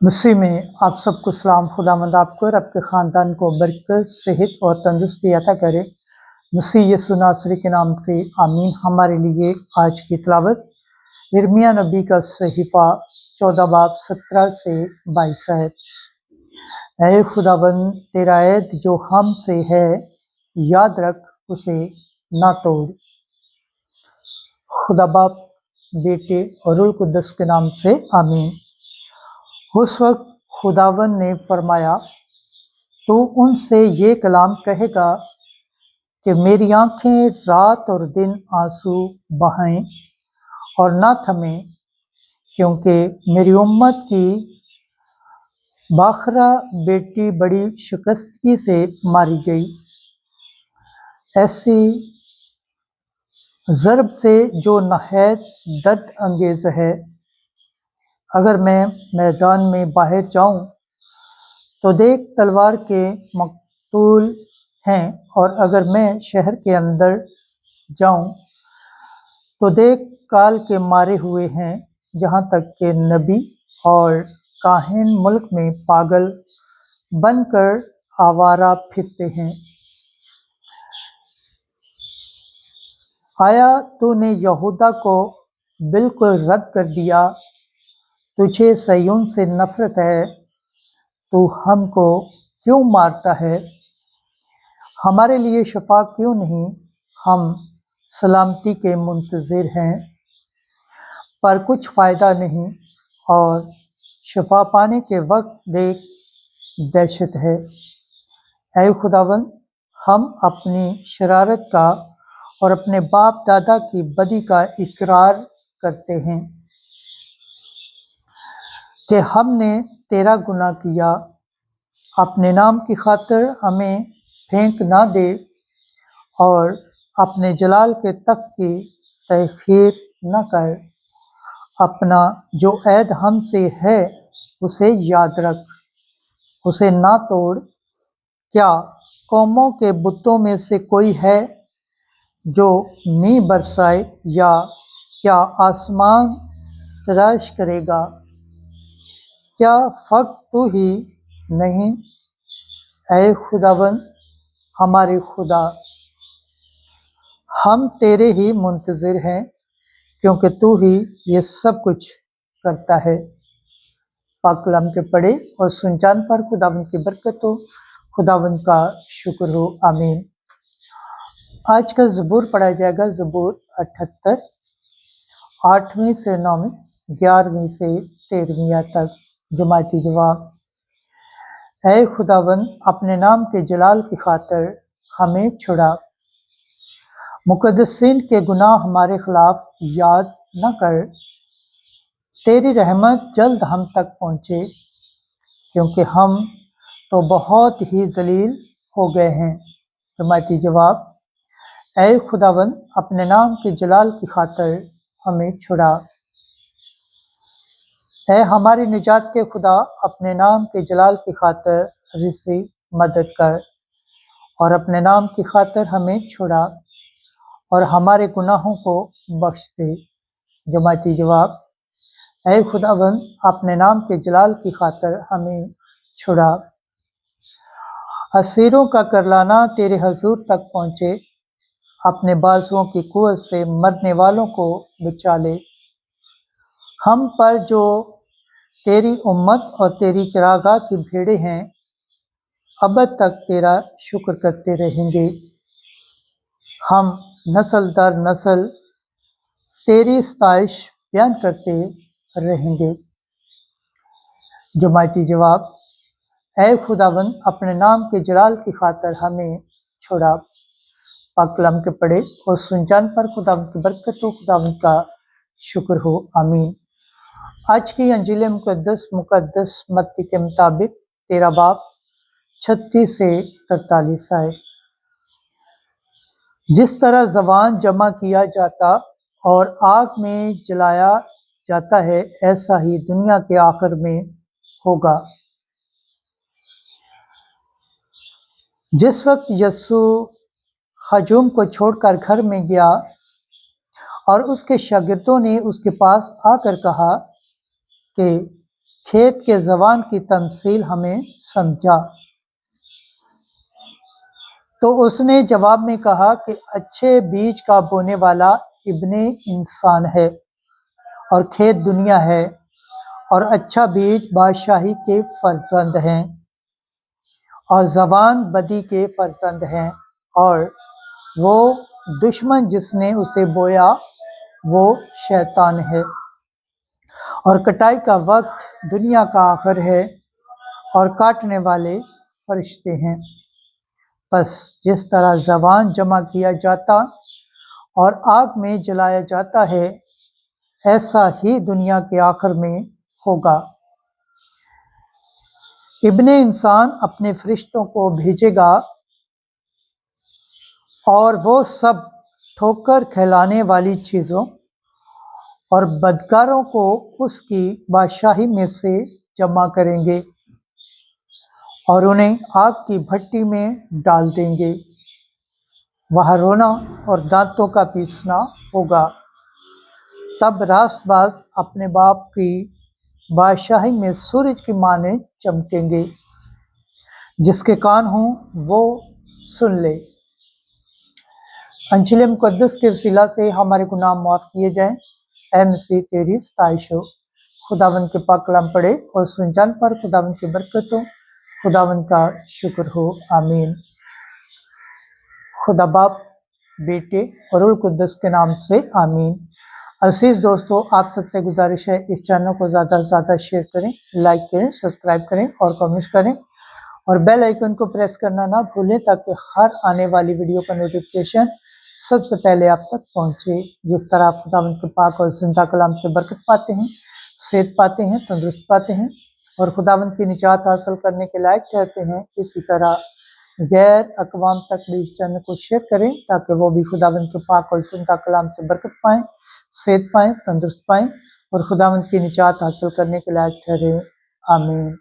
मसीह में आप सबको सलाम। खुदावंद आपको और आपके ख़ानदान को बरकत, सेहत और तंदुरुस्ती अता करे। मसीह यीशु नासरी के नाम से आमीन। हमारे लिए आज की तिलावत यिर्मयाह नबी का सहीफ़ा 14 बाब 17 से 22 है। ऐ खुदावंद, तेरा ऐद जो हमसे है याद रख, उसे ना तोड़। खुदा बाप, बेटे और रूह कुद्दस के नाम से आमीन। उस वक्त खुदावन ने फरमाया, तू उनसे ये कलाम कहेगा कि मेरी आंखें रात और दिन आंसू बहाएं और ना थमें, क्योंकि मेरी उम्मत की बाखरा बेटी बड़ी शिकस्तगी से मारी गई। ऐसी ज़रब से जो नहायत दर्द अंगेज़ है। अगर मैं मैदान में बाहर जाऊं तो देख तलवार के मकतूल हैं, और अगर मैं शहर के अंदर जाऊं तो देख काल के मारे हुए हैं। जहाँ तक के नबी और काहिन मुल्क में पागल बनकर आवारा फिरते हैं। आया तूने यहूदा को बिल्कुल रद्द कर दिया? तुझे सय्यून से नफरत है? तू हमको क्यों मारता है? हमारे लिए शफा क्यों नहीं? हम सलामती के मुंतज़िर हैं, पर कुछ फ़ायदा नहीं, और शफा पाने के वक्त देख दहशत है। ऐ खुदावंद, हम अपनी शरारत का और अपने बाप दादा की बदी का इकरार करते हैं कि हमने तेरा गुनाह किया। अपने नाम की खातिर हमें फेंक ना दे, और अपने जलाल के तख्त की तहखीर न कर। अपना जो ऐद हमसे है उसे याद रख, उसे ना तोड़। क्या कौमों के बुतों में से कोई है जो मींह बरसाए, या क्या आसमान तराश करेगा? क्या फक तू ही नहीं, ऐ खुदावंद हमारे खुदा? हम तेरे ही मुंतज़िर हैं, क्योंकि तू ही ये सब कुछ करता है। पाक कलाम के पढ़े और सुनचान पर खुदावंद की बरकत हो, खुदावंद का शुक्र हो, आमीन। आज का ज़बूर पढ़ा जाएगा, ज़बूर 78, 8वीं से 9वीं, 11वीं से 13वीं तक। जमाती जवाब। ऐ खुदावंद, अपने नाम के जलाल की खातिर हमें छुड़ा। मुकद्दसीन के गुनाह हमारे खिलाफ याद न कर। तेरी रहमत जल्द हम तक पहुँचे, क्योंकि हम तो बहुत ही जलील हो गए हैं। जमाती जवाब। ऐ खुदावंद, अपने नाम के जलाल की खातिर हमें छुड़ा। ऐ हमारी निजात के खुदा, अपने नाम के जलाल की खातिर रिसी मदद कर, और अपने नाम की खातिर हमें छुड़ा और हमारे गुनाहों को बख्श दे। जमाती जवाब। ऐ खुदावंद, अपने नाम के जलाल की खातिर हमें छुड़ा। असीरों का करलाना तेरे हजूर तक पहुँचे, अपने बाजुओं की कुव्वत से मरने वालों को बचा ले। हम पर जो तेरी उम्मत और तेरी चरागाह की भेड़ें हैं, अब तक तेरा शुक्र करते रहेंगे। हम नस्ल दर नस्ल तेरी सताइश बयान करते रहेंगे। जमाती जवाब। ऐ खुदावंद, अपने नाम के जलाल की खातिर हमें छुड़ा। पाक कलाम के पढ़े और सुनचान पर खुदावंद की बरकत हो, खुदावंद का शुक्र हो, आमीन। आज की अंजील मुकद्दस मत्ती के मुताबिक 13 बाब 36 से 43 है। जिस तरह ज़बान जमा किया जाता और आग में जलाया जाता है, ऐसा ही दुनिया के आखिर में होगा। जिस वक्त यीशु हजूम को छोड़कर घर में गया और उसके शागिर्दों ने उसके पास आकर कहा कि खेत के जबान की तमसील हमें समझा। तो उसने जवाब में कहा कि अच्छे बीज का बोने वाला इब्ने इंसान है और खेत दुनिया है, और अच्छा बीज बादशाही के फर्जंद हैं और जबान बदी के फर्जंद हैं, और वो दुश्मन जिसने उसे बोया वो शैतान है। और कटाई का वक्त दुनिया का आखिर है और काटने वाले फरिश्ते हैं। बस जिस तरह जबान जमा किया जाता और आग में जलाया जाता है, ऐसा ही दुनिया के आखिर में होगा। इब्ने इंसान अपने फरिश्तों को भेजेगा और वो सब ठोकर खिलाने वाली चीज़ों और बदकारों को उसकी बादशाही में से जमा करेंगे और उन्हें आग की भट्टी में डाल देंगे। वहाँ रोना और दांतों का पीसना होगा। तब रास्तबाज अपने बाप की बादशाही में सूरज की माने चमकेंगे। जिसके कान हों वो सुन ले। अंजिल मुक़द्दस के वसीला से हमारे गुनाह माफ़ किए जाएं। ऐ मसीह तेरी सताइश हो। खुदावंद के पाक कलाम पढ़े और सुन जान पर खुदावंद की बरकत हो। खुदावंद का शुक्र हो। आमीन। खुदा बाप, बेटे और रूह कुद्दस के नाम से आमीन। अजीज दोस्तों, आप सबसे गुजारिश है इस चैनल को ज़्यादा से ज़्यादा शेयर करें, लाइक करें, सब्सक्राइब करें और कमेंट्स करें, और बेल आइकन को प्रेस करना ना भूलें ताकि हर आने वाली वीडियो का नोटिफिकेशन सबसे पहले आप तक पहुंचे। जिस तरह आप खुदावंद के पाक और जिंदा कलाम से बरकत पाते हैं, सेहत पाते हैं, तंदुरुस्त पाते हैं और खुदावंद की निजात हासिल करने के लायक ठहरते हैं, इसी तरह गैर अकवाम तक भी इस चैनल को शेयर करें ताकि वो भी खुदावंद के पाक और जिंदा कलाम से बरकत पाएँ, सेहत पाएँ, तंदुरुस्त पाएँ और खुदावंद की निजात हासिल करने के लायक ठहरे। आमीन।